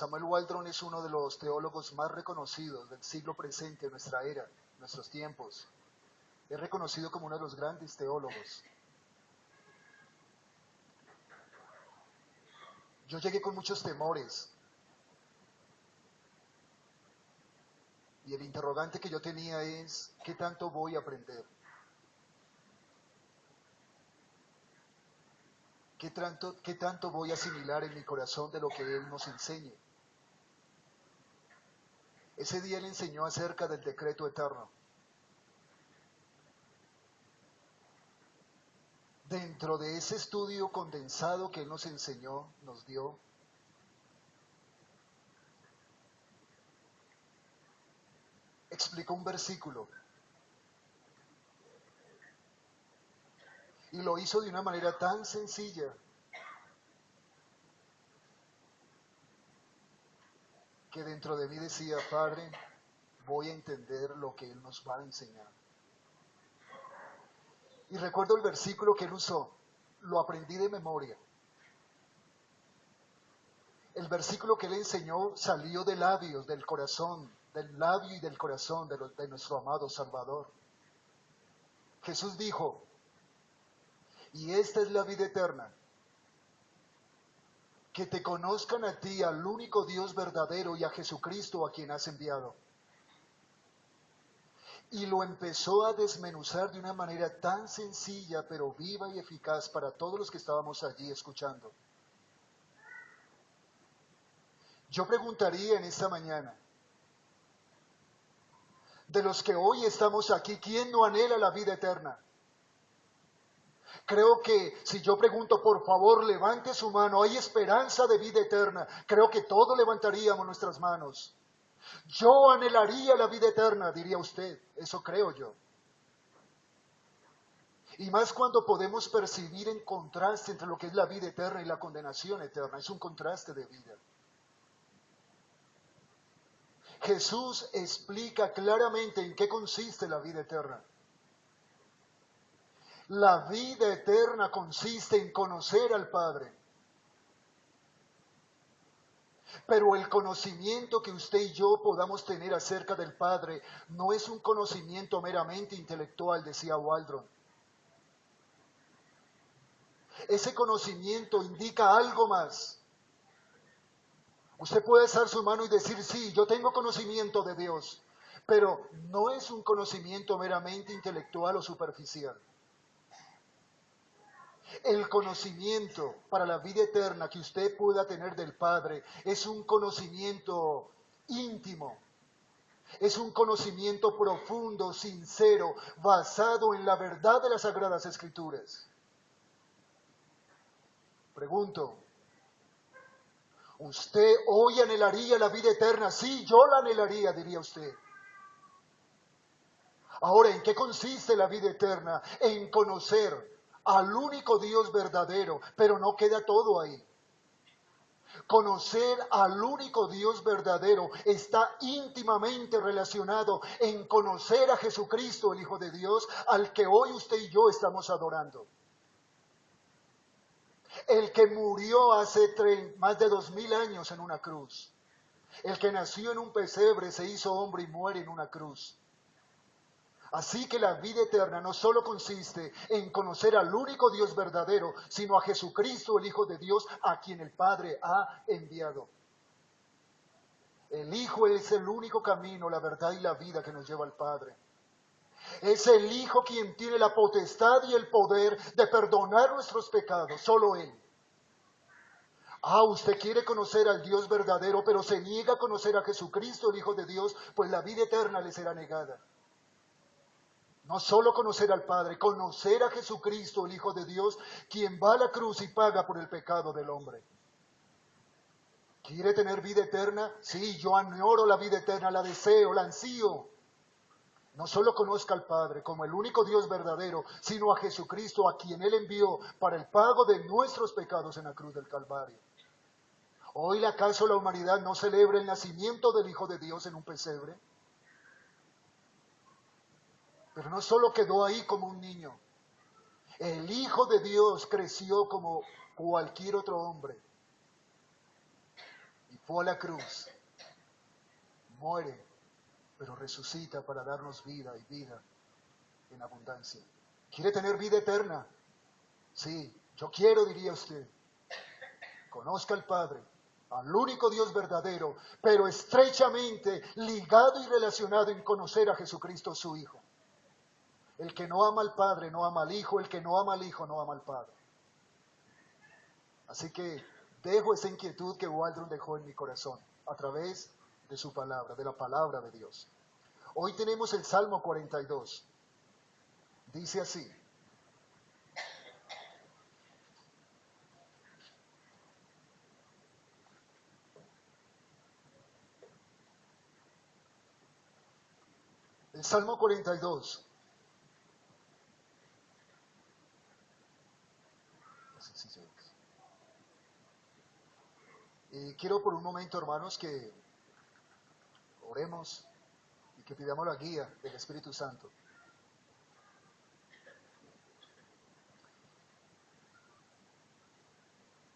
Samuel Waldron es uno de los teólogos más reconocidos del siglo presente, nuestra era, nuestros tiempos. Es reconocido como uno de los grandes teólogos. Yo llegué con muchos temores. Y el interrogante que yo tenía es, ¿qué tanto voy a aprender? ¿Qué tanto voy a asimilar en mi corazón de lo que Él nos enseñe? Ese día Él enseñó acerca del decreto eterno. Dentro de ese estudio condensado que Él nos enseñó, nos dio, explicó un versículo. Y lo hizo de una manera tan sencilla que dentro de mí decía, Padre, voy a entender lo que Él nos va a enseñar. Y recuerdo el versículo que Él usó, lo aprendí de memoria. El versículo que Él enseñó salió de labios, del corazón, del labio y del corazón de nuestro amado Salvador. Jesús dijo, y esta es la vida eterna, que te conozcan a ti, al único Dios verdadero, y a Jesucristo a quien has enviado. Y lo empezó a desmenuzar de una manera tan sencilla, pero viva y eficaz para todos los que estábamos allí escuchando. Yo preguntaría en esta mañana, de los que hoy estamos aquí, ¿quién no anhela la vida eterna? Creo que si yo pregunto, por favor, levante su mano, hay esperanza de vida eterna, creo que todos levantaríamos nuestras manos. Yo anhelaría la vida eterna, diría usted, eso creo yo. Y más cuando podemos percibir en contraste entre lo que es la vida eterna y la condenación eterna, es un contraste de vida. Jesús explica claramente en qué consiste la vida eterna. La vida eterna consiste en conocer al Padre. Pero el conocimiento que usted y yo podamos tener acerca del Padre no es un conocimiento meramente intelectual, decía Waldron. Ese conocimiento indica algo más. Usted puede alzar su mano y decir, sí, yo tengo conocimiento de Dios, pero no es un conocimiento meramente intelectual o superficial. El conocimiento para la vida eterna que usted pueda tener del Padre es un conocimiento íntimo, es un conocimiento profundo, sincero, basado en la verdad de las Sagradas Escrituras. Pregunto, ¿usted hoy anhelaría la vida eterna? Sí, yo la anhelaría, diría usted. Ahora, ¿en qué consiste la vida eterna? En conocer al único Dios verdadero, pero no queda todo ahí. Conocer al único Dios verdadero está íntimamente relacionado en conocer a Jesucristo, el Hijo de Dios, al que hoy usted y yo estamos adorando. El que murió hace más de 2000 años en una cruz. El que nació en un pesebre, se hizo hombre y muere en una cruz. Así que la vida eterna no solo consiste en conocer al único Dios verdadero, sino a Jesucristo, el Hijo de Dios, a quien el Padre ha enviado. El Hijo es el único camino, la verdad y la vida que nos lleva al Padre. Es el Hijo quien tiene la potestad y el poder de perdonar nuestros pecados, solo Él. Usted quiere conocer al Dios verdadero, pero se niega a conocer a Jesucristo, el Hijo de Dios, pues la vida eterna le será negada. No solo conocer al Padre, conocer a Jesucristo, el Hijo de Dios, quien va a la cruz y paga por el pecado del hombre. ¿Quiere tener vida eterna? Sí, yo añoro la vida eterna, la deseo, la ansío. No solo conozca al Padre como el único Dios verdadero, sino a Jesucristo, a quien Él envió para el pago de nuestros pecados en la cruz del Calvario. ¿Hoy acaso la humanidad no celebra el nacimiento del Hijo de Dios en un pesebre? Pero no solo quedó ahí como un niño. El Hijo de Dios creció como cualquier otro hombre. y fue a la cruz, muere, pero resucita para darnos vida y vida en abundancia. ¿Quiere tener vida eterna? Sí, yo quiero, diría usted. Conozca al Padre, al único Dios verdadero, pero estrechamente ligado y relacionado en conocer a Jesucristo su Hijo. El que no ama al Padre no ama al Hijo, el que no ama al Hijo no ama al Padre. Así que dejo esa inquietud que Waldron dejó en mi corazón a través de su palabra, de la palabra de Dios. Hoy tenemos el Salmo 42. Dice así: el Salmo 42. No sé si se ve. Quiero por un momento, hermanos, que oremos y que pidamos la guía del Espíritu Santo.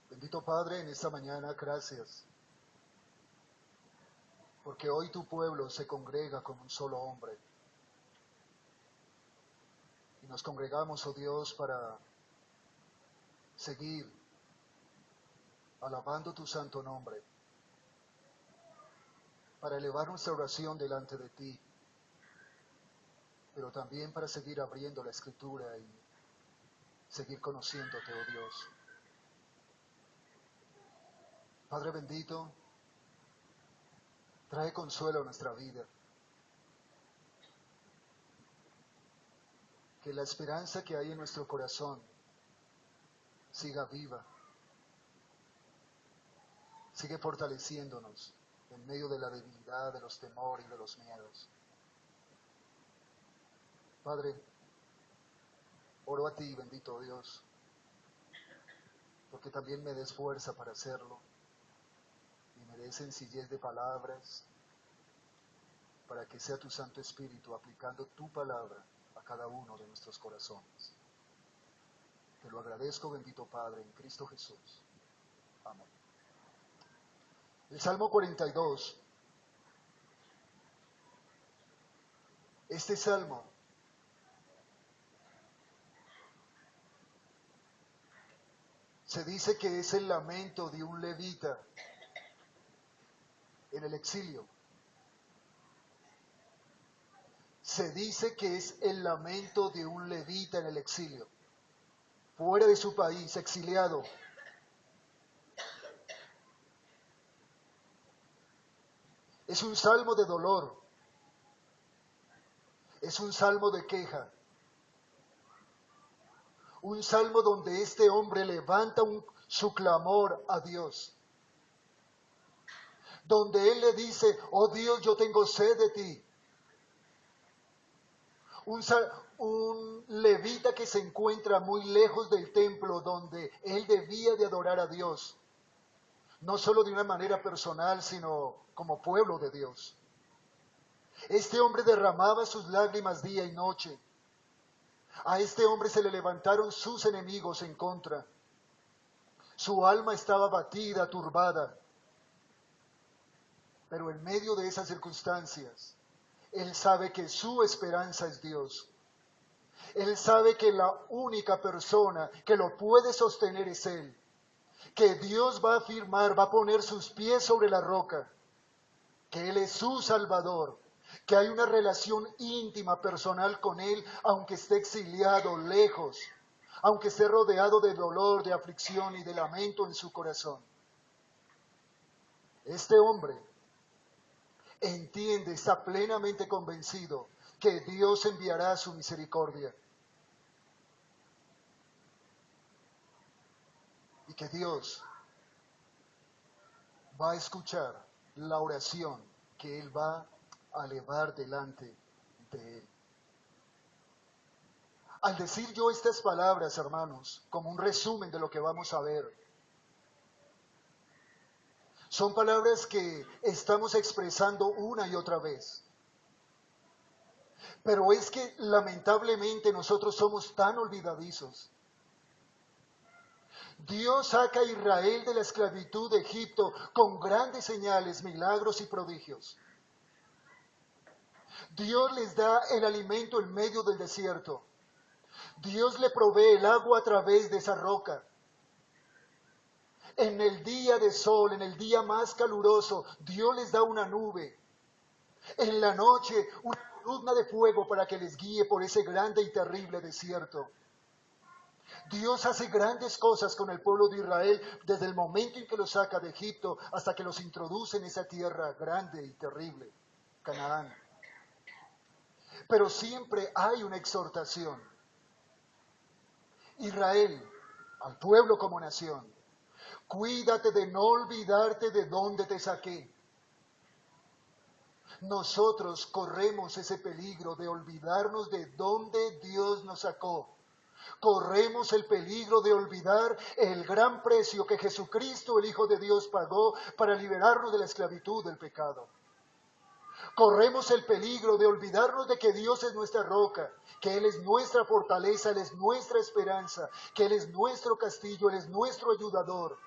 Bendito Padre, en esta mañana, gracias, porque hoy tu pueblo se congrega como un solo hombre. Y nos congregamos, oh Dios, para seguir alabando tu santo nombre, para elevar nuestra oración delante de ti, pero también para seguir abriendo la Escritura y seguir conociéndote, oh Dios. Padre bendito, trae consuelo a nuestra vida. Que la esperanza que hay en nuestro corazón siga viva, sigue fortaleciéndonos en medio de la debilidad, de los temores y de los miedos. Padre, oro a ti, bendito Dios, porque también me des fuerza para hacerlo y me des sencillez de palabras para que sea tu Santo Espíritu aplicando tu palabra a cada uno de nuestros corazones. Te lo agradezco, bendito Padre, en Cristo Jesús. Amén. El Salmo 42. Este salmo se dice que es el lamento de un levita en el exilio. Se dice que es el lamento de un levita en el exilio, fuera de su país, exiliado. Es un salmo de dolor, es un salmo de queja, un salmo donde este hombre levanta su clamor a Dios, donde él le dice: oh Dios, yo tengo sed de ti. Un levita que se encuentra muy lejos del templo donde él debía de adorar a Dios, no solo de una manera personal, sino como pueblo de Dios. Este hombre derramaba sus lágrimas día y noche. A este hombre se le levantaron sus enemigos en contra. Su alma estaba abatida, turbada. Pero en medio de esas circunstancias, él sabe que su esperanza es Dios. Él sabe que la única persona que lo puede sostener es Él. Que Dios va a afirmar, va a poner sus pies sobre la roca. Que Él es su Salvador. Que hay una relación íntima, personal con Él, aunque esté exiliado, lejos. Aunque esté rodeado de dolor, de aflicción y de lamento en su corazón. Este hombre entiende, está plenamente convencido que Dios enviará su misericordia. Y que Dios va a escuchar la oración que Él va a elevar delante de Él. Al decir yo estas palabras, hermanos, como un resumen de lo que vamos a ver, son palabras que estamos expresando una y otra vez. Pero es que lamentablemente nosotros somos tan olvidadizos. Dios saca a Israel de la esclavitud de Egipto con grandes señales, milagros y prodigios. Dios les da el alimento en medio del desierto. Dios le provee el agua a través de esa roca. En el día de sol, en el día más caluroso, Dios les da una nube. En la noche, una columna de fuego para que les guíe por ese grande y terrible desierto. Dios hace grandes cosas con el pueblo de Israel desde el momento en que los saca de Egipto hasta que los introduce en esa tierra grande y terrible, Canaán. Pero siempre hay una exhortación. Israel, al pueblo como nación, cuídate de no olvidarte de dónde te saqué. Nosotros corremos ese peligro de olvidarnos de dónde Dios nos sacó. Corremos el peligro de olvidar el gran precio que Jesucristo, el Hijo de Dios, pagó para liberarnos de la esclavitud del pecado. Corremos el peligro de olvidarnos de que Dios es nuestra roca, que Él es nuestra fortaleza, Él es nuestra esperanza, que Él es nuestro castillo, Él es nuestro ayudador.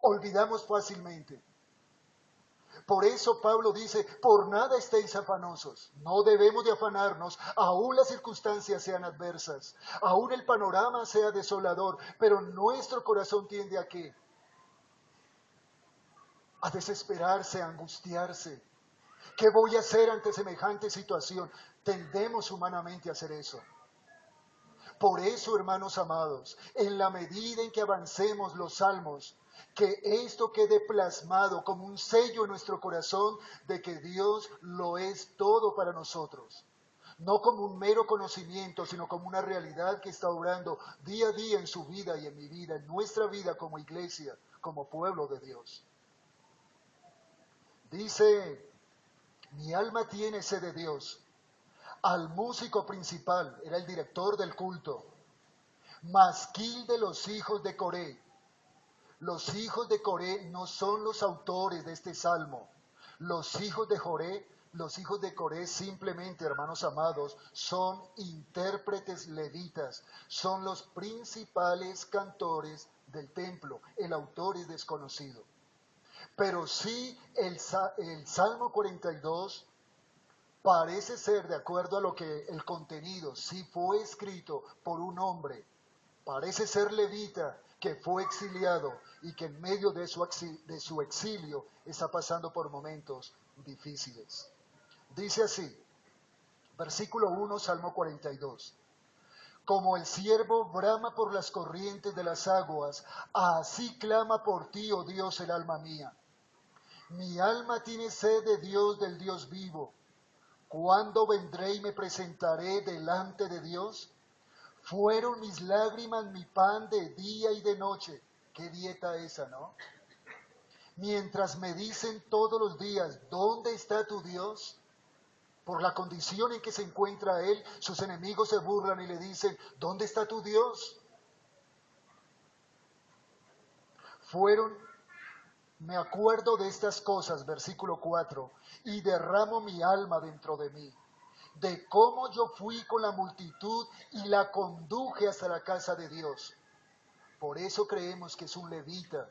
Olvidamos fácilmente. Por eso Pablo dice, por nada estéis afanosos. No debemos de afanarnos, aún las circunstancias sean adversas, aún el panorama sea desolador, pero nuestro corazón tiende a ¿qué? A desesperarse, a angustiarse. ¿Qué voy a hacer ante semejante situación? Tendemos humanamente a hacer eso. Por eso, hermanos amados, en la medida en que avancemos los salmos, que esto quede plasmado como un sello en nuestro corazón de que Dios lo es todo para nosotros. No como un mero conocimiento, sino como una realidad que está obrando día a día en su vida y en mi vida, en nuestra vida como iglesia, como pueblo de Dios. Dice, mi alma tiene sed de Dios. Al músico principal, era el director del culto, masquil de los hijos de Coré. Los hijos de Coré no son los autores de este salmo. Los hijos de Coré simplemente, hermanos amados, son intérpretes levitas, son los principales cantores del templo. El autor es desconocido. Pero sí el Salmo 42 parece ser, de acuerdo a lo que el contenido, sí fue escrito por un hombre, parece ser levita, que fue exiliado y que en medio de su exilio está pasando por momentos difíciles. Dice así, versículo 1, Salmo 42. Como el ciervo brama por las corrientes de las aguas, así clama por ti, oh Dios, el alma mía. Mi alma tiene sed de Dios, del Dios vivo. ¿Cuándo vendré y me presentaré delante de Dios? Fueron mis lágrimas mi pan de día y de noche. Qué dieta esa, ¿no? Mientras me dicen todos los días, ¿dónde está tu Dios? Por la condición en que se encuentra Él, sus enemigos se burlan y le dicen, ¿dónde está tu Dios? Me acuerdo de estas cosas, versículo 4, y derramo mi alma dentro de mí, de cómo yo fui con la multitud y la conduje hasta la casa de Dios. Por eso creemos que es un levita.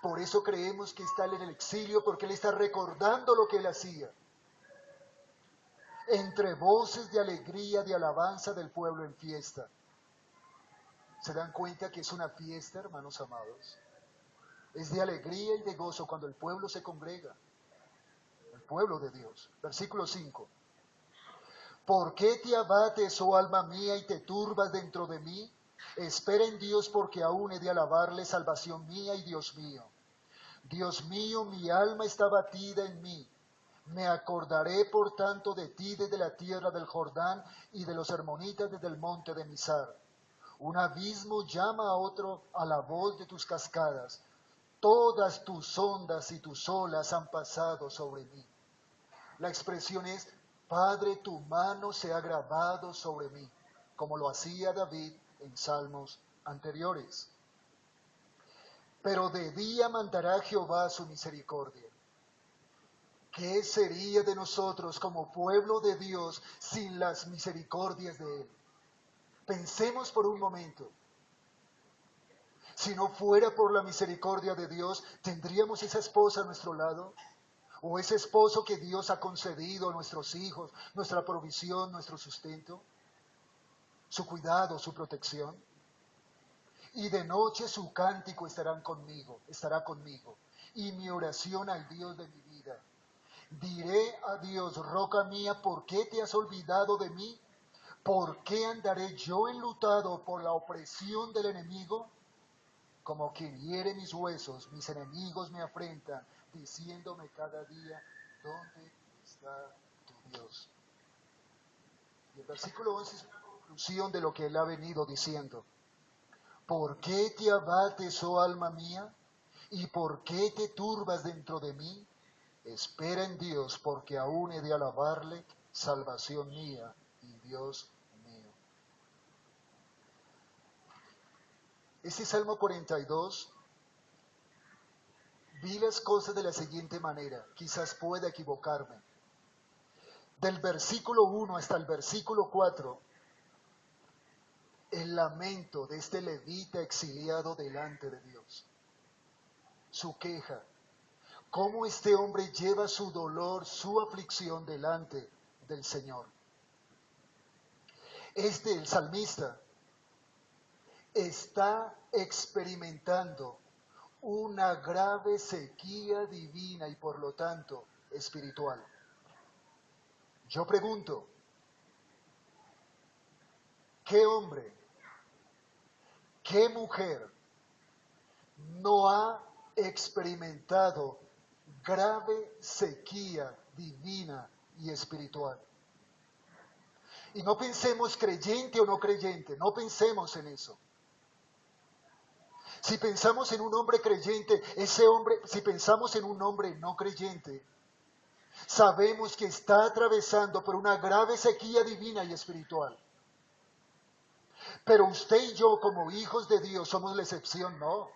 Por eso creemos que está en el exilio, porque él está recordando lo que él hacía. Entre voces de alegría, de alabanza del pueblo en fiesta. ¿Se dan cuenta que es una fiesta, hermanos amados? Es de alegría y de gozo cuando el pueblo se congrega. El pueblo de Dios. Versículo 5. ¿Por qué te abates, oh alma mía, y te turbas dentro de mí? Espera en Dios, porque aún he de alabarle, salvación mía y Dios mío. Dios mío, mi alma está batida en mí. Me acordaré, por tanto, de ti desde la tierra del Jordán y de los hermonitas desde el monte de Mizar. Un abismo llama a otro a la voz de tus cascadas. Todas tus ondas y tus olas han pasado sobre mí. La expresión es, Padre, tu mano se ha grabado sobre mí, como lo hacía David en salmos anteriores. Pero de día mandará Jehová su misericordia. ¿Qué sería de nosotros como pueblo de Dios sin las misericordias de Él? Pensemos por un momento. Si no fuera por la misericordia de Dios, ¿tendríamos esa esposa a nuestro lado? ¿O ese esposo que Dios ha concedido a nuestros hijos, nuestra provisión, nuestro sustento, su cuidado, su protección? Y de noche su cántico estará conmigo, y mi oración al Dios de mi vida. Diré a Dios, roca mía, ¿por qué te has olvidado de mí? ¿Por qué andaré yo enlutado por la opresión del enemigo? Como quien hiere mis huesos, mis enemigos me afrentan, diciéndome cada día, ¿dónde está tu Dios? Y el versículo 11 es una conclusión de lo que él ha venido diciendo. ¿Por qué te abates, oh alma mía? ¿Y por qué te turbas dentro de mí? Espera en Dios, porque aún he de alabarle, salvación mía y Dios mío. Este Salmo 42, vi las cosas de la siguiente manera, quizás pueda equivocarme. Del versículo 1 hasta el versículo 4, el lamento de este levita exiliado delante de Dios. Su queja, cómo este hombre lleva su dolor, su aflicción delante del Señor. El salmista, está experimentando una grave sequía divina y por lo tanto espiritual. Yo pregunto, ¿qué hombre, qué mujer no ha experimentado grave sequía divina y espiritual? Y no pensemos creyente o no creyente, no pensemos en eso. Si pensamos en un hombre creyente, si pensamos en un hombre no creyente, sabemos que está atravesando por una grave sequía divina y espiritual. Pero usted y yo, como hijos de Dios, somos la excepción, ¿no?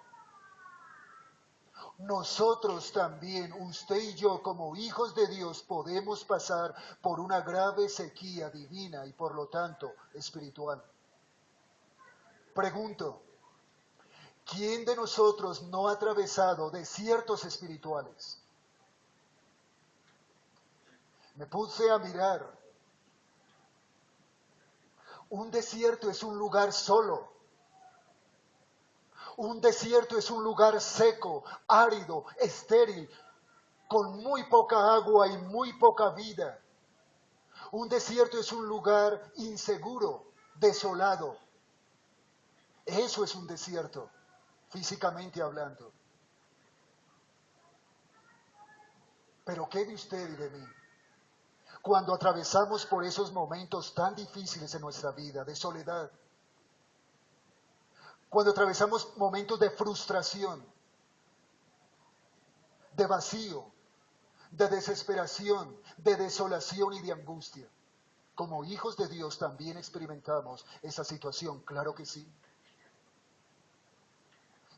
Nosotros también, usted y yo, como hijos de Dios, podemos pasar por una grave sequía divina y por lo tanto espiritual. Pregunto, ¿quién de nosotros no ha atravesado desiertos espirituales? Me puse a mirar. Un desierto es un lugar solo. Un desierto es un lugar seco, árido, estéril, con muy poca agua y muy poca vida. Un desierto es un lugar inseguro, desolado. Eso es un desierto, físicamente hablando. Pero ¿qué de usted y de mí? Cuando atravesamos por esos momentos tan difíciles en nuestra vida, de soledad, cuando atravesamos momentos de frustración, de vacío, de desesperación, de desolación y de angustia. Como hijos de Dios también experimentamos esa situación, claro que sí.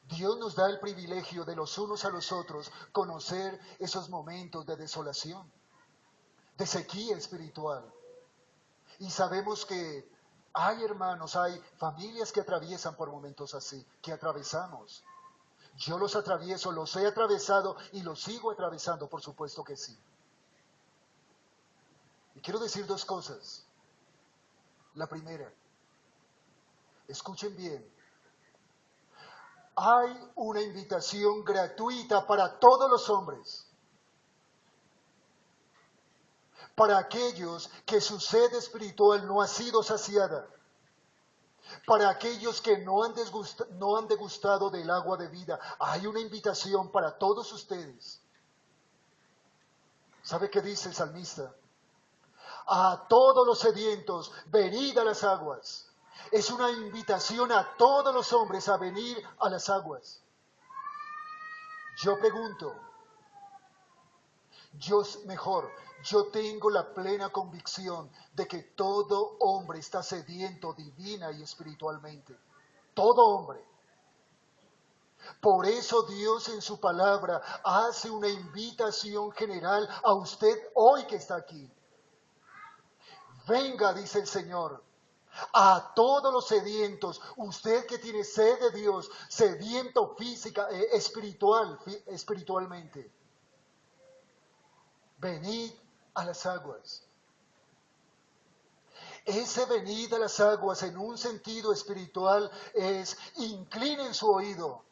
Dios nos da el privilegio de los unos a los otros conocer esos momentos de desolación, de sequía espiritual. Y sabemos que hay hermanos, hay familias que atraviesan por momentos así, que atravesamos. Yo los atravieso, los he atravesado y los sigo atravesando, por supuesto que sí. Y quiero decir dos cosas. La primera, escuchen bien, hay una invitación gratuita para todos los hombres, para aquellos que su sed espiritual no ha sido saciada, para aquellos que no han degustado del agua de vida. Hay una invitación para todos ustedes. ¿Sabe qué dice el salmista? A todos los sedientos, venid a las aguas. Es una invitación a todos los hombres a venir a las aguas. Yo pregunto, yo tengo la plena convicción de que todo hombre está sediento divina y espiritualmente. Todo hombre. Por eso Dios en su palabra hace una invitación general a usted hoy que está aquí. Venga, dice el Señor, A todos los sedientos, usted que tiene sed de Dios, sediento física, espiritualmente, venid a las aguas. Ese venid a las aguas en un sentido espiritual es inclinen su oído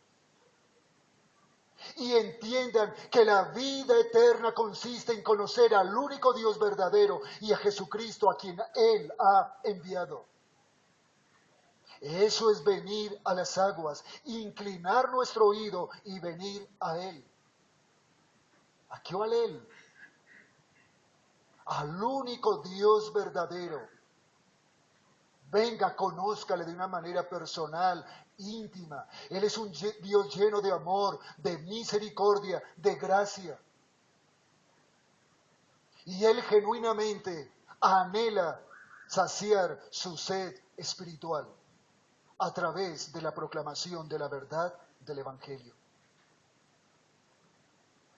y entiendan que la vida eterna consiste en conocer al único Dios verdadero y a Jesucristo a quien Él ha enviado. Eso es venir a las aguas, inclinar nuestro oído y venir a Él. ¿A qué vale Él? Al único Dios verdadero. Venga, conózcale de una manera personal, íntima. Él es un Dios lleno de amor, de misericordia, de gracia. Y Él genuinamente anhela saciar su sed espiritual a través de la proclamación de la verdad del Evangelio.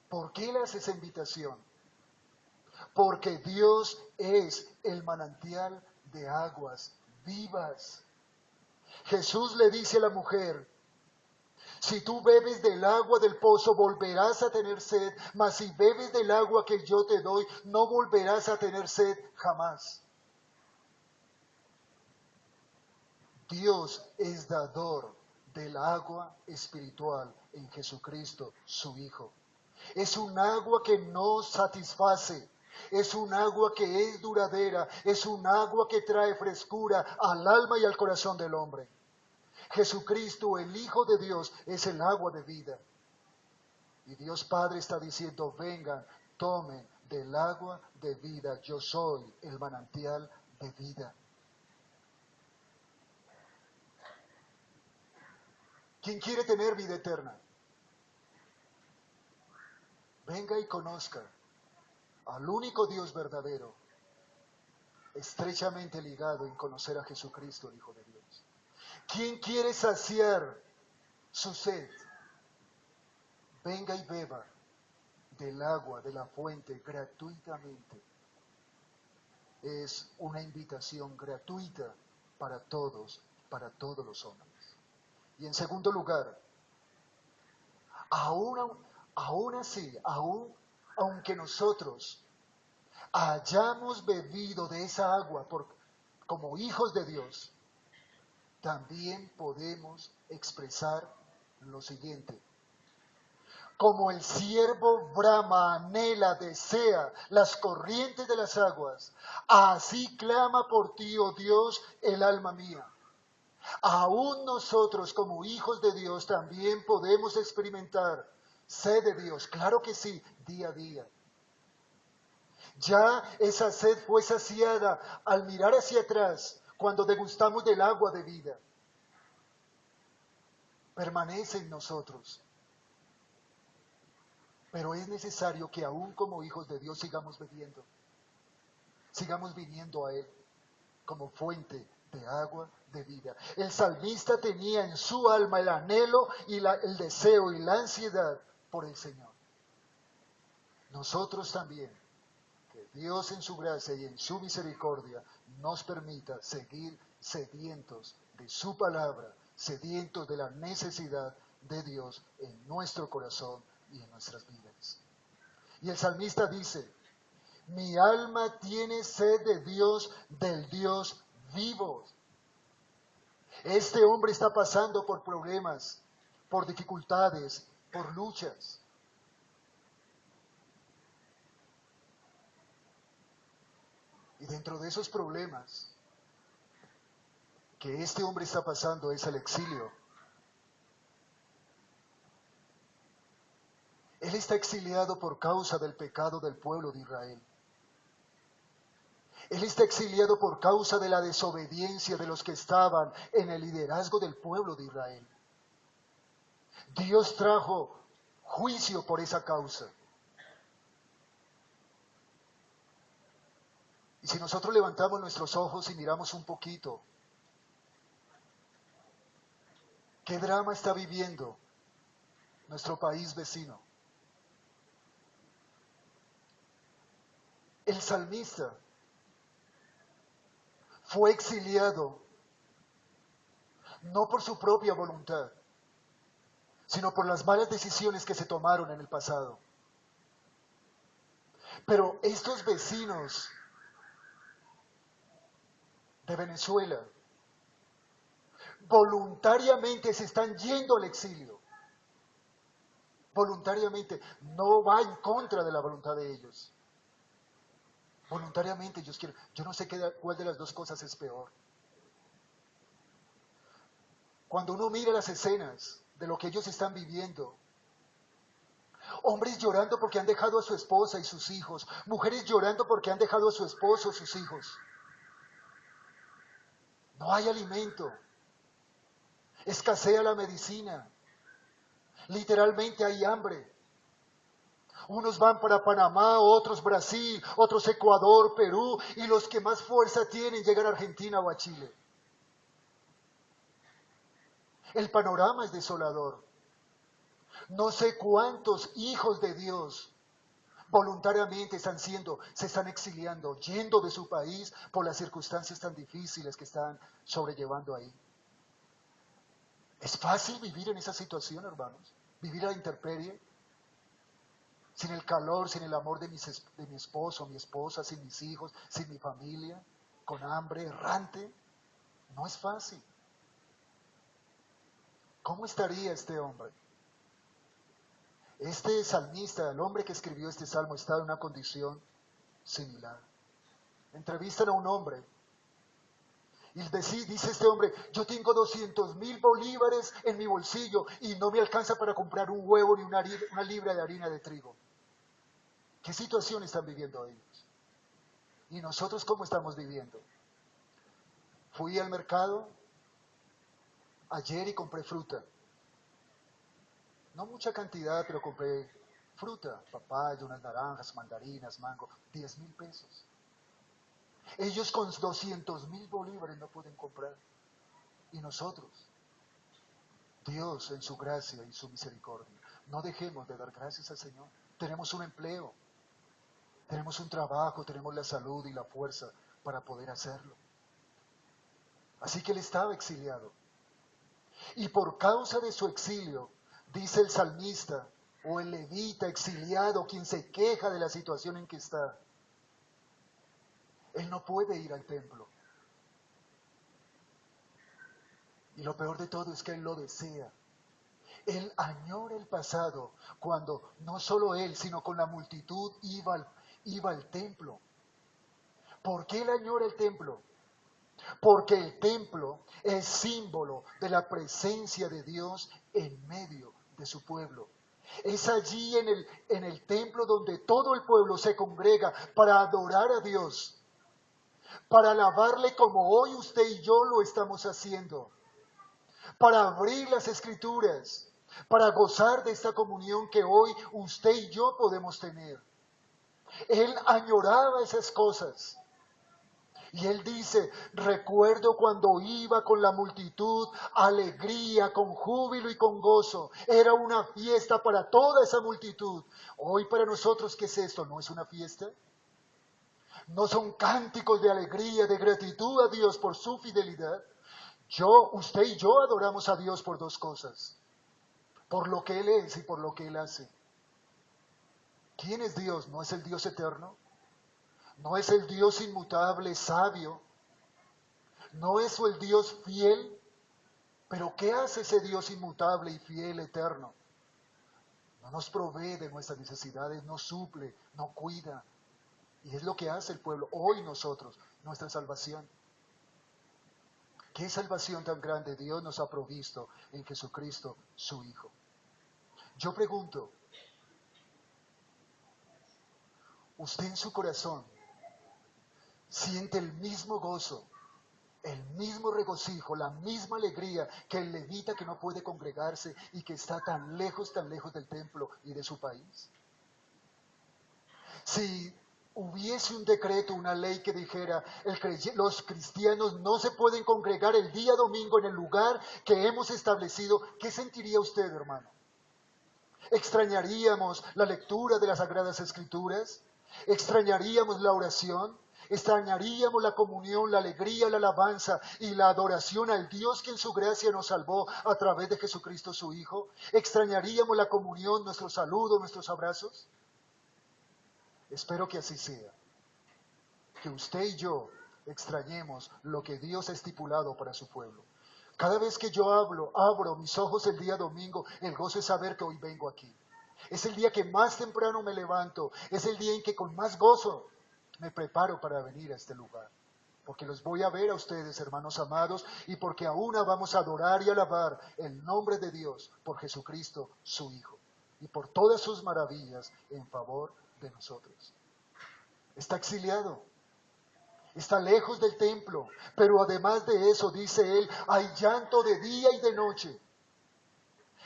¿Por qué le hace esa invitación? Porque Dios es el manantial de aguas vivas. Jesús le dice a la mujer, si tú bebes del agua del pozo volverás a tener sed, mas si bebes del agua que yo te doy, no volverás a tener sed jamás. Dios es dador del agua espiritual en Jesucristo, su Hijo. Es un agua que nos satisface. Es un agua que es duradera. Es un agua que trae frescura al alma y al corazón del hombre. Jesucristo, el Hijo de Dios, es el agua de vida. Y Dios Padre está diciendo, vengan, tomen del agua de vida. Yo soy el manantial de vida. ¿Quién quiere tener vida eterna? Venga y conozca al único Dios verdadero, estrechamente ligado en conocer a Jesucristo, el Hijo de Dios. ¿Quién quiere saciar su sed? Venga y beba del agua de la fuente gratuitamente. Es una invitación gratuita para todos los hombres. Y en segundo lugar, aún así, aunque nosotros hayamos bebido de esa agua como hijos de Dios, también podemos expresar lo siguiente. Como el siervo brama, anhela, desea las corrientes de las aguas, así clama por ti, oh Dios, el alma mía. Aún nosotros como hijos de Dios también podemos experimentar sed de Dios, claro que sí, día a día. Ya esa sed fue saciada al mirar hacia atrás cuando degustamos del agua de vida. Permanece en nosotros. Pero es necesario que aún como hijos de Dios sigamos bebiendo, sigamos viniendo a Él como fuente de agua de vida. El salmista tenía en su alma el anhelo y el deseo y la ansiedad por el Señor. Nosotros también, que Dios en su gracia y en su misericordia nos permita seguir sedientos de su palabra, sedientos de la necesidad de Dios en nuestro corazón y en nuestras vidas. Y el salmista dice, mi alma tiene sed de Dios, del Dios vivo. Este hombre está pasando por problemas, por dificultades, por luchas. Y dentro de esos problemas que este hombre está pasando es el exilio. Él está exiliado por causa del pecado del pueblo de Israel. Él está exiliado por causa de la desobediencia de los que estaban en el liderazgo del pueblo de Israel. Dios trajo juicio por esa causa. Y si nosotros levantamos nuestros ojos y miramos un poquito, ¿qué drama está viviendo nuestro país vecino? El salmista fue exiliado, no por su propia voluntad, sino por las malas decisiones que se tomaron en el pasado. Pero estos vecinos de Venezuela voluntariamente se están yendo al exilio. Voluntariamente, no va en contra de la voluntad de ellos. Voluntariamente ellos quieren. Yo no sé cuál de las dos cosas es peor. Cuando uno mira las escenas de lo que ellos están viviendo, hombres llorando porque han dejado a su esposa y sus hijos, mujeres llorando porque han dejado a su esposo y sus hijos. No hay alimento, escasea la medicina, literalmente hay hambre. Unos van para Panamá, otros Brasil, otros Ecuador, Perú, y los que más fuerza tienen llegan a Argentina o a Chile. El panorama es desolador. No sé cuántos hijos de Dios voluntariamente se están exiliando, yendo de su país por las circunstancias tan difíciles que están sobrellevando ahí. ¿Es fácil vivir en esa situación, hermanos? Vivir a la intemperie, sin el calor, sin el amor de mi esposo, mi esposa, sin mis hijos, sin mi familia, con hambre, errante. No es fácil. ¿Cómo estaría este hombre? Este salmista, el hombre que escribió este salmo, está en una condición similar. Entrevistan a un hombre y dice este hombre: yo tengo 200,000 bolívares en mi bolsillo y no me alcanza para comprar un huevo ni una libra de harina de trigo. ¿Qué situación están viviendo ellos? ¿Y nosotros cómo estamos viviendo? Fui al mercado ayer y compré fruta. No mucha cantidad, pero compré fruta, papaya, unas naranjas, mandarinas, mango, 10,000 pesos. Ellos con 200,000 bolívares no pueden comprar. Y nosotros, Dios en su gracia y su misericordia, no dejemos de dar gracias al Señor. Tenemos un empleo, tenemos un trabajo, tenemos la salud y la fuerza para poder hacerlo. Así que él estaba exiliado. Y por causa de su exilio, dice el salmista o el levita exiliado, quien se queja de la situación en que está, él no puede ir al templo. Y lo peor de todo es que él lo desea. Él añora el pasado cuando no solo él, sino con la multitud iba al templo. ¿Por qué él añora el templo? Porque el templo es símbolo de la presencia de Dios en medio de su pueblo. Es allí en el templo donde todo el pueblo se congrega para adorar a Dios, para alabarle como hoy usted y yo lo estamos haciendo, para abrir las escrituras, para gozar de esta comunión que hoy usted y yo podemos tener. Él añoraba esas cosas. Y él dice: recuerdo cuando iba con la multitud, alegría, con júbilo y con gozo. Era una fiesta para toda esa multitud. Hoy para nosotros, ¿qué es esto? ¿No es una fiesta? ¿No son cánticos de alegría, de gratitud a Dios por su fidelidad? Usted y yo adoramos a Dios por dos cosas: por lo que Él es y por lo que Él hace. ¿Quién es Dios? ¿No es el Dios eterno? ¿No es el Dios inmutable, sabio? ¿No es el Dios fiel? Pero ¿qué hace ese Dios inmutable y fiel, eterno? No nos provee de nuestras necesidades, no suple, no cuida. Y es lo que hace el pueblo, hoy nosotros, nuestra salvación. ¿Qué salvación tan grande Dios nos ha provisto en Jesucristo, su Hijo? Yo pregunto, ¿usted en su corazón siente el mismo gozo, el mismo regocijo, la misma alegría que el levita que no puede congregarse y que está tan lejos del templo y de su país? Si hubiese un decreto, una ley que dijera: los cristianos no se pueden congregar el día domingo en el lugar que hemos establecido, ¿qué sentiría usted, hermano? ¿Extrañaríamos la lectura de las Sagradas Escrituras? ¿Extrañaríamos la oración? Extrañaríamos la comunión, la alegría, la alabanza y la adoración al Dios que en su gracia nos salvó a través de Jesucristo su Hijo. Extrañaríamos la comunión, nuestros saludos, nuestros abrazos. Espero que así sea. Que usted y yo extrañemos lo que Dios ha estipulado para su pueblo. Cada vez que yo abro mis ojos el día domingo, el gozo es saber que hoy vengo aquí. Es el día que más temprano me levanto, es el día en que con más gozo me preparo para venir a este lugar. Porque los voy a ver a ustedes, hermanos amados, y porque aún vamos a adorar y alabar el nombre de Dios por Jesucristo, su Hijo, y por todas sus maravillas en favor de nosotros. Está exiliado. Está lejos del templo, pero además de eso, dice él, hay llanto de día y de noche.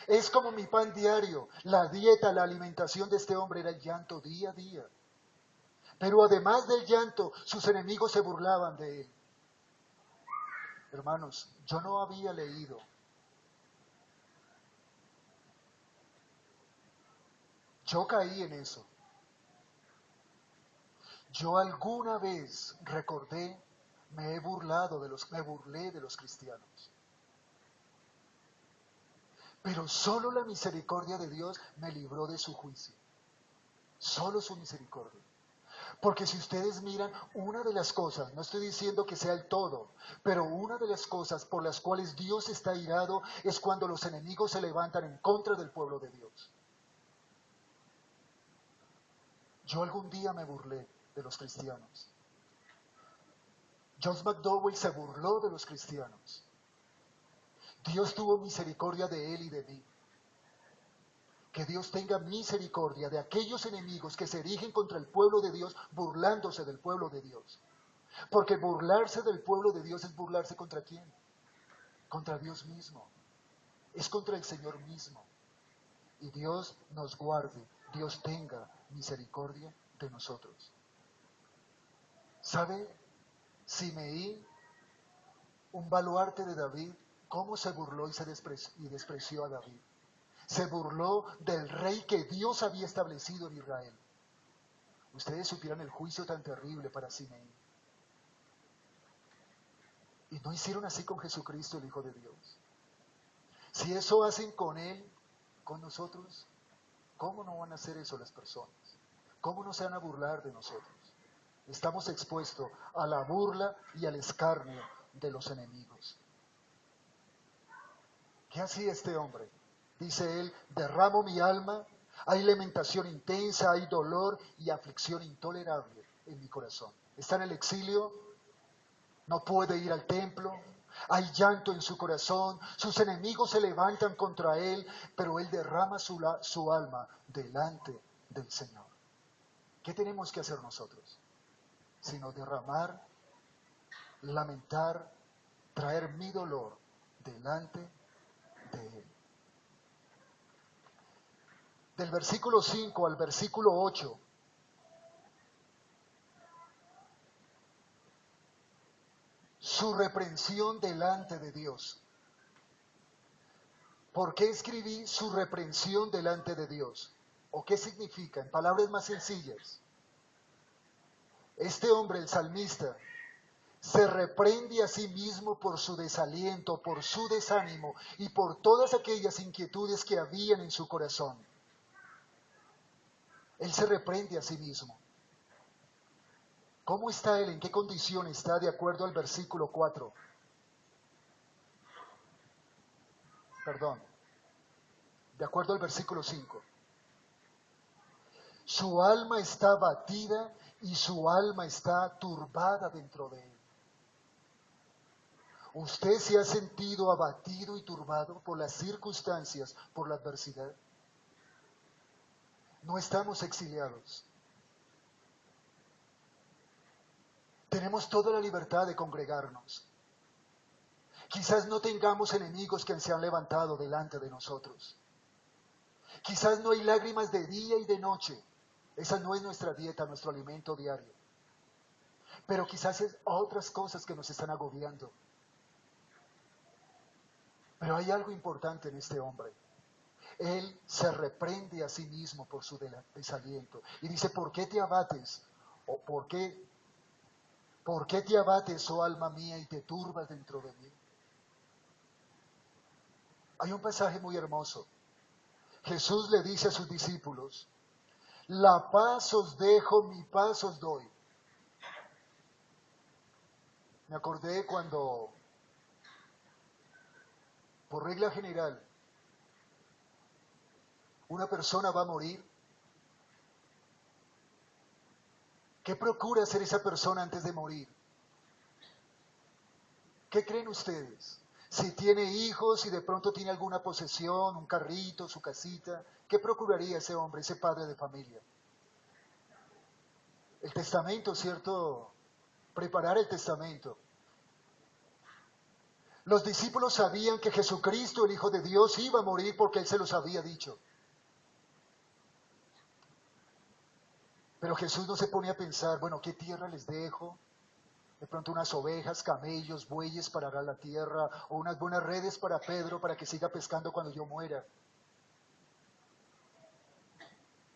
Es como mi pan diario. La dieta, la alimentación de este hombre era el llanto día a día. Pero además del llanto, sus enemigos se burlaban de él. Hermanos, yo no había leído. Yo caí en eso. Yo alguna vez recordé, me burlé de los cristianos. Pero solo la misericordia de Dios me libró de su juicio. Solo su misericordia. Porque si ustedes miran, una de las cosas, no estoy diciendo que sea el todo, pero una de las cosas por las cuales Dios está irado es cuando los enemigos se levantan en contra del pueblo de Dios. Yo algún día me burlé de los cristianos. John McDowell se burló de los cristianos. Dios tuvo misericordia de él y de mí. Que Dios tenga misericordia de aquellos enemigos que se erigen contra el pueblo de Dios, burlándose del pueblo de Dios. Porque burlarse del pueblo de Dios es burlarse contra quién? Contra Dios mismo. Es contra el Señor mismo. Y Dios nos guarde, Dios tenga misericordia de nosotros. ¿Sabe Simeí, un baluarte de David, cómo se burló y despreció a David? Se burló del rey que Dios había establecido en Israel. Ustedes supieran el juicio tan terrible para Simeí. Y no hicieron así con Jesucristo, el Hijo de Dios. Si eso hacen con Él, con nosotros, ¿cómo no van a hacer eso las personas? ¿Cómo no se van a burlar de nosotros? Estamos expuestos a la burla y al escarnio de los enemigos. ¿Qué hacía este hombre? Dice él, derramo mi alma, hay lamentación intensa, hay dolor y aflicción intolerable en mi corazón. Está en el exilio, no puede ir al templo, hay llanto en su corazón, sus enemigos se levantan contra él, pero él derrama su alma delante del Señor. ¿Qué tenemos que hacer nosotros? Sino derramar, lamentar, traer mi dolor delante de él. Del versículo 5 al versículo 8, su reprensión delante de Dios. ¿Por qué escribí su reprensión delante de Dios? ¿O qué significa? En palabras más sencillas. Este hombre, el salmista, se reprende a sí mismo por su desaliento, por su desánimo y por todas aquellas inquietudes que habían en su corazón. Él se reprende a sí mismo. ¿Cómo está él? ¿En qué condición está de acuerdo al versículo 4? Perdón, de acuerdo al versículo 5. Su alma está abatida y su alma está turbada dentro de él. ¿Usted se ha sentido abatido y turbado por las circunstancias, por la adversidad? No estamos exiliados. Tenemos toda la libertad de congregarnos. Quizás no tengamos enemigos que se han levantado delante de nosotros. Quizás no hay lágrimas de día y de noche. Esa no es nuestra dieta, nuestro alimento diario. Pero quizás es otras cosas que nos están agobiando. Pero hay algo importante en este hombre. Él se reprende a sí mismo por su desaliento. Y dice, ¿por qué te abates? ¿O por qué ¿Por qué te abates, oh alma mía, y te turbas dentro de mí? Hay un pasaje muy hermoso. Jesús le dice a sus discípulos, la paz os dejo, mi paz os doy. Me acordé cuando, por regla general, una persona va a morir. ¿Qué procura hacer esa persona antes de morir? ¿Qué creen ustedes? Si tiene hijos y de pronto tiene alguna posesión, un carrito, su casita, ¿qué procuraría ese hombre, ese padre de familia? El testamento, ¿cierto? Preparar el testamento. Los discípulos sabían que Jesucristo, el Hijo de Dios, iba a morir porque Él se los había dicho. Pero Jesús no se ponía a pensar, bueno, ¿qué tierra les dejo? De pronto unas ovejas, camellos, bueyes para arar la tierra, o unas buenas redes para Pedro para que siga pescando cuando yo muera.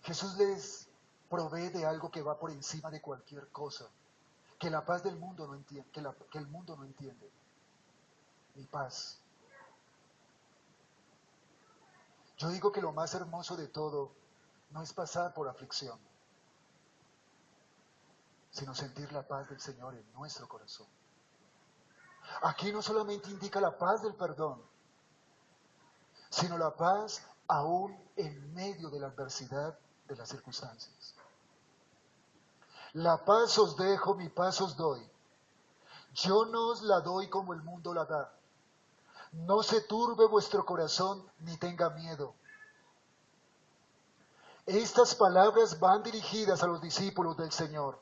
Jesús les provee de algo que va por encima de cualquier cosa, que la paz del mundo no entiende, que el mundo no entiende. Mi paz. Yo digo que lo más hermoso de todo no es pasar por aflicción, sino sentir la paz del Señor en nuestro corazón. Aquí no solamente indica la paz del perdón, sino la paz aún en medio de la adversidad de las circunstancias. La paz os dejo, mi paz os doy. Yo no os la doy como el mundo la da. No se turbe vuestro corazón ni tenga miedo. Estas palabras van dirigidas a los discípulos del Señor.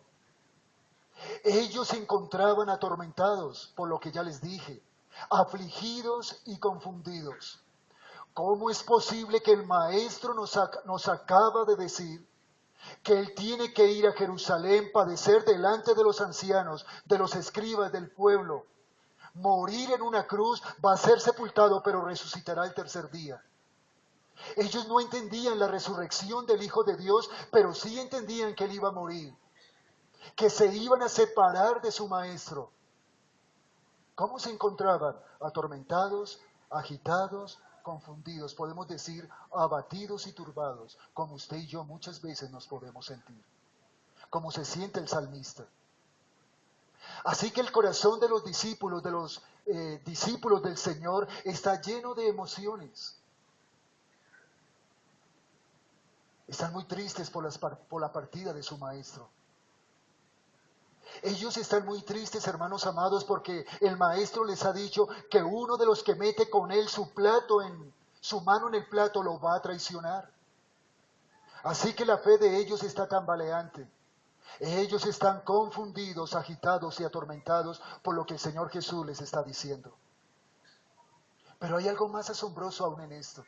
Ellos se encontraban atormentados por lo que ya les dije, afligidos y confundidos. ¿Cómo es posible que el Maestro nos acaba de decir que Él tiene que ir a Jerusalén, padecer delante de los ancianos, de los escribas del pueblo, morir en una cruz, va a ser sepultado, pero resucitará el tercer día? Ellos no entendían la resurrección del Hijo de Dios, pero sí entendían que Él iba a morir, que se iban a separar de su Maestro. ¿Cómo se encontraban? Atormentados, agitados, confundidos, podemos decir abatidos y turbados, como usted y yo muchas veces nos podemos sentir, como se siente el salmista. Así que el corazón de los discípulos del Señor está lleno de emociones. Están muy tristes por la partida de su Maestro. Ellos están muy tristes, hermanos amados, porque el Maestro les ha dicho que uno de los que mete con él su mano en el plato lo va a traicionar. Así que la fe de ellos está tambaleante. Ellos están confundidos, agitados y atormentados por lo que el Señor Jesús les está diciendo. Pero hay algo más asombroso aún en esto.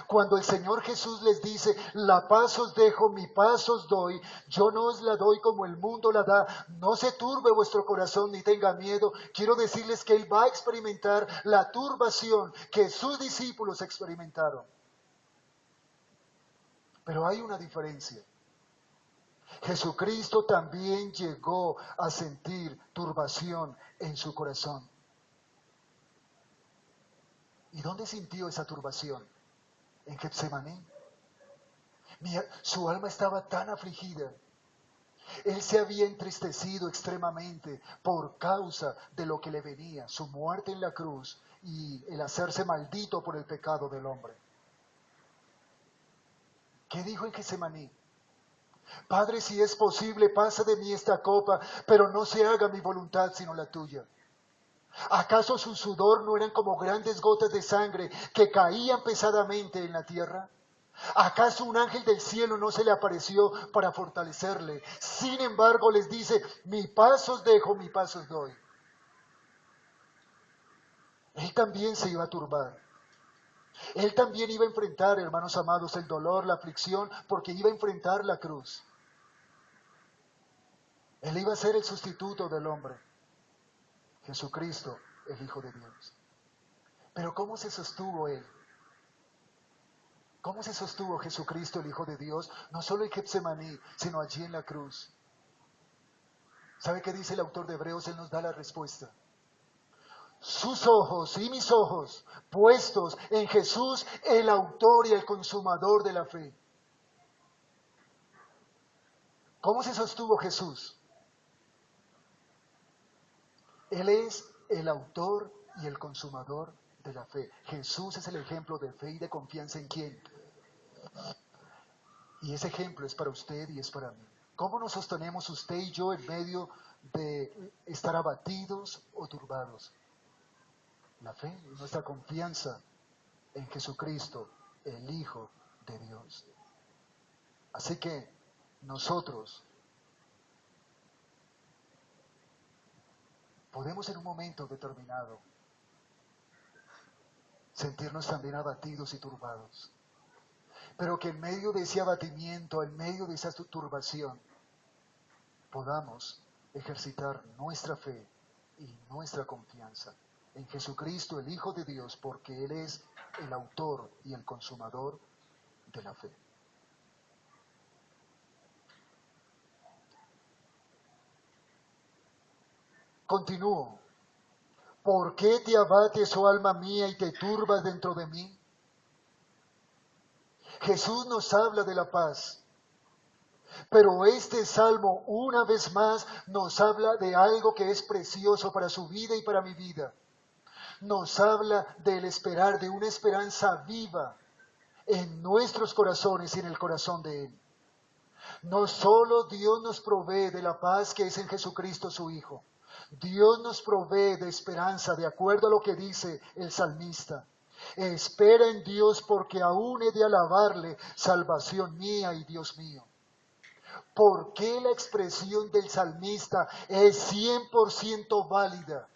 Cuando el Señor Jesús les dice, la paz os dejo, mi paz os doy, yo no os la doy como el mundo la da, no se turbe vuestro corazón ni tenga miedo, quiero decirles que Él va a experimentar la turbación que sus discípulos experimentaron. Pero hay una diferencia. Jesucristo también llegó a sentir turbación en su corazón. ¿Y dónde sintió esa turbación? En Getsemaní. Su alma estaba tan afligida. Él se había entristecido extremadamente por causa de lo que le venía, su muerte en la cruz y el hacerse maldito por el pecado del hombre. ¿Qué dijo en Getsemaní? Padre, si es posible, pasa de mí esta copa, pero no se haga mi voluntad sino la tuya. ¿Acaso su sudor no eran como grandes gotas de sangre que caían pesadamente en la tierra? ¿Acaso un ángel del cielo no se le apareció para fortalecerle? Sin embargo, les dice, mi paz os dejo, mi paz os doy. Él también se iba a turbar. Él también iba a enfrentar, hermanos amados, el dolor, la aflicción, porque iba a enfrentar la cruz. Él iba a ser el sustituto del hombre. Jesucristo, el Hijo de Dios. Pero ¿cómo se sostuvo Él? ¿Cómo se sostuvo Jesucristo, el Hijo de Dios, no solo en Getsemaní, sino allí en la cruz? ¿Sabe qué dice el autor de Hebreos? Él nos da la respuesta. Sus ojos y mis ojos puestos en Jesús, el autor y el consumador de la fe. ¿Cómo se sostuvo Jesús? Él es el autor y el consumador de la fe. Jesús es el ejemplo de fe y de confianza en quién. Y ese ejemplo es para usted y es para mí. ¿Cómo nos sostenemos usted y yo en medio de estar abatidos o turbados? La fe y nuestra confianza en Jesucristo, el Hijo de Dios. Así que nosotros podemos en un momento determinado sentirnos también abatidos y turbados, pero que en medio de ese abatimiento, en medio de esa turbación, podamos ejercitar nuestra fe y nuestra confianza en Jesucristo, el Hijo de Dios, porque Él es el autor y el consumador de la fe. Continúo. ¿Por qué te abates, oh alma mía, y te turbas dentro de mí? Jesús nos habla de la paz. Pero este salmo, una vez más, nos habla de algo que es precioso para su vida y para mi vida. Nos habla del esperar, de una esperanza viva en nuestros corazones y en el corazón de Él. No solo Dios nos provee de la paz que es en Jesucristo su Hijo. Dios nos provee de esperanza, de acuerdo a lo que dice el salmista. Espera en Dios porque aún he de alabarle, salvación mía y Dios mío. ¿Por qué la expresión del salmista es 100% válida?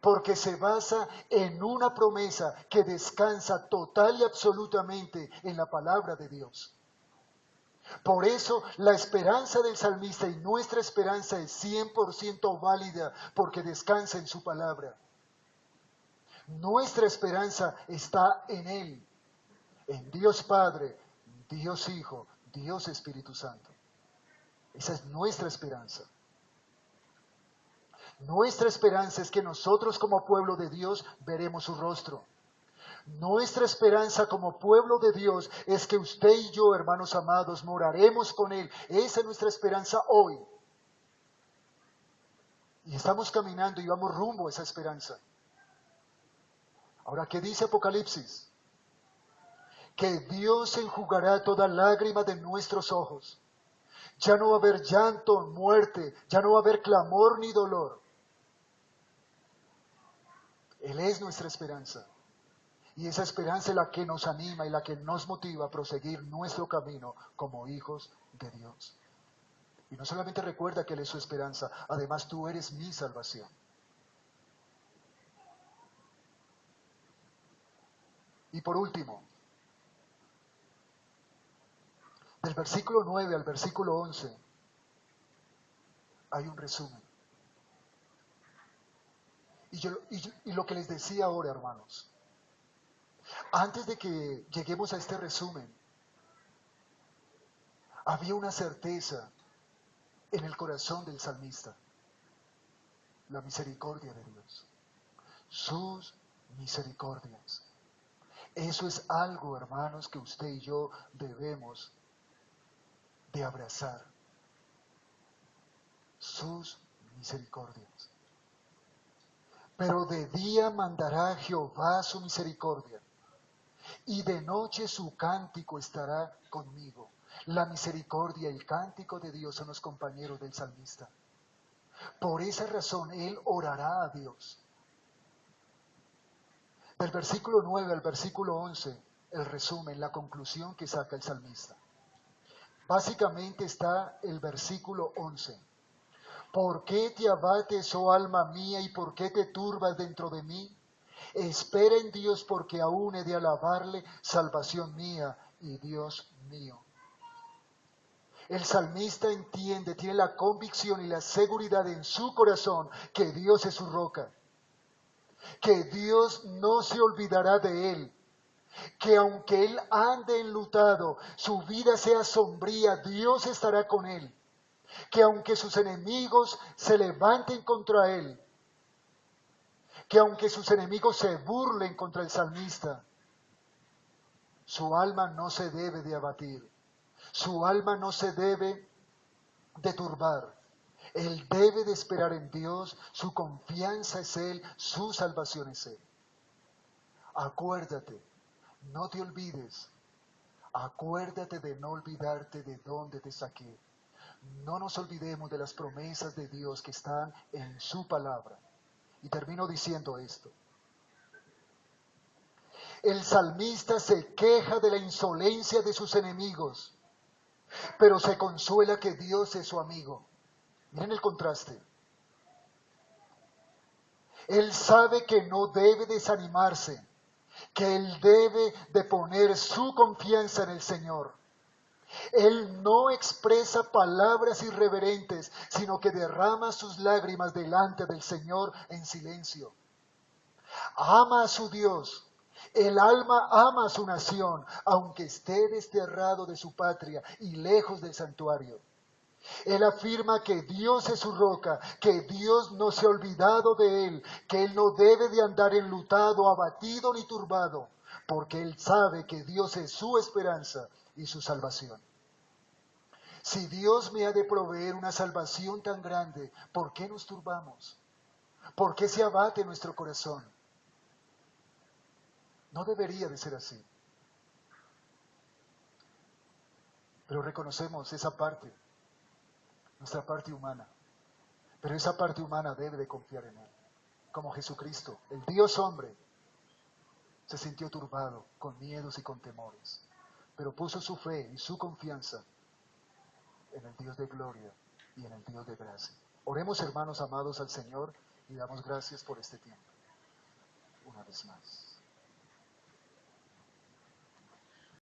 Porque se basa en una promesa que descansa total y absolutamente en la palabra de Dios. Por eso la esperanza del salmista y nuestra esperanza es 100% válida porque descansa en su palabra. Nuestra esperanza está en Él, en Dios Padre, Dios Hijo, Dios Espíritu Santo. Esa es nuestra esperanza. Nuestra esperanza es que nosotros como pueblo de Dios veremos su rostro. Nuestra esperanza como pueblo de Dios es que usted y yo, hermanos amados, moraremos con Él. Esa es nuestra esperanza hoy. Y estamos caminando y vamos rumbo a esa esperanza. Ahora, ¿qué dice Apocalipsis? Que Dios enjugará toda lágrima de nuestros ojos. Ya no va a haber llanto, muerte, ya no va a haber clamor ni dolor. Él es nuestra esperanza. Y esa esperanza es la que nos anima y la que nos motiva a proseguir nuestro camino como hijos de Dios. Y no solamente recuerda que Él es su esperanza, además tú eres mi salvación. Y por último, del versículo 9 al versículo 11, hay un resumen. Y lo que les decía ahora, hermanos, antes de que lleguemos a este resumen, había una certeza en el corazón del salmista: la misericordia de Dios, sus misericordias. Eso es algo, hermanos, que usted y yo debemos de abrazar, sus misericordias. Pero de día mandará Jehová su misericordia, y de noche su cántico estará conmigo. La misericordia y el cántico de Dios son los compañeros del salmista. Por esa razón él orará a Dios. Del versículo 9 al versículo 11, el resumen, la conclusión que saca el salmista. Básicamente está el versículo 11. ¿Por qué te abates, oh alma mía, y por qué te turbas dentro de mí? Espera en Dios porque aún he de alabarle, salvación mía y Dios mío. El salmista entiende, tiene la convicción y la seguridad en su corazón que Dios es su roca, que Dios no se olvidará de él, que aunque él ande enlutado, su vida sea sombría, Dios estará con él. que aunque sus enemigos se levanten contra él, que aunque sus enemigos se burlen contra el salmista, su alma no se debe de abatir, su alma no se debe de turbar. Él debe de esperar en Dios, su confianza es Él, su salvación es Él. Acuérdate, no te olvides, acuérdate de no olvidarte de dónde te saqué. No nos olvidemos de las promesas de Dios que están en su palabra. Y termino diciendo esto. El salmista se queja de la insolencia de sus enemigos, pero se consuela que Dios es su amigo. Miren el contraste. Él sabe que no debe desanimarse, que él debe de poner su confianza en el Señor. Él no expresa palabras irreverentes, sino que derrama sus lágrimas delante del Señor en silencio. Ama a su Dios. El alma ama a su nación, aunque esté desterrado de su patria y lejos del santuario. Él afirma que Dios es su roca, que Dios no se ha olvidado de él, que él no debe de andar enlutado, abatido ni turbado, porque él sabe que Dios es su esperanza y su salvación. Si Dios me ha de proveer una salvación tan grande, ¿por qué nos turbamos? ¿Por qué se abate nuestro corazón? No debería de ser así. Pero reconocemos esa parte, nuestra parte humana. Pero esa parte humana debe de confiar en Él. Como Jesucristo, el Dios hombre, se sintió turbado con miedos y con temores. Pero puso su fe y su confianza en el Dios de gloria y en el Dios de gracia. Oremos, hermanos amados, al Señor y damos gracias por este tiempo. Una vez más.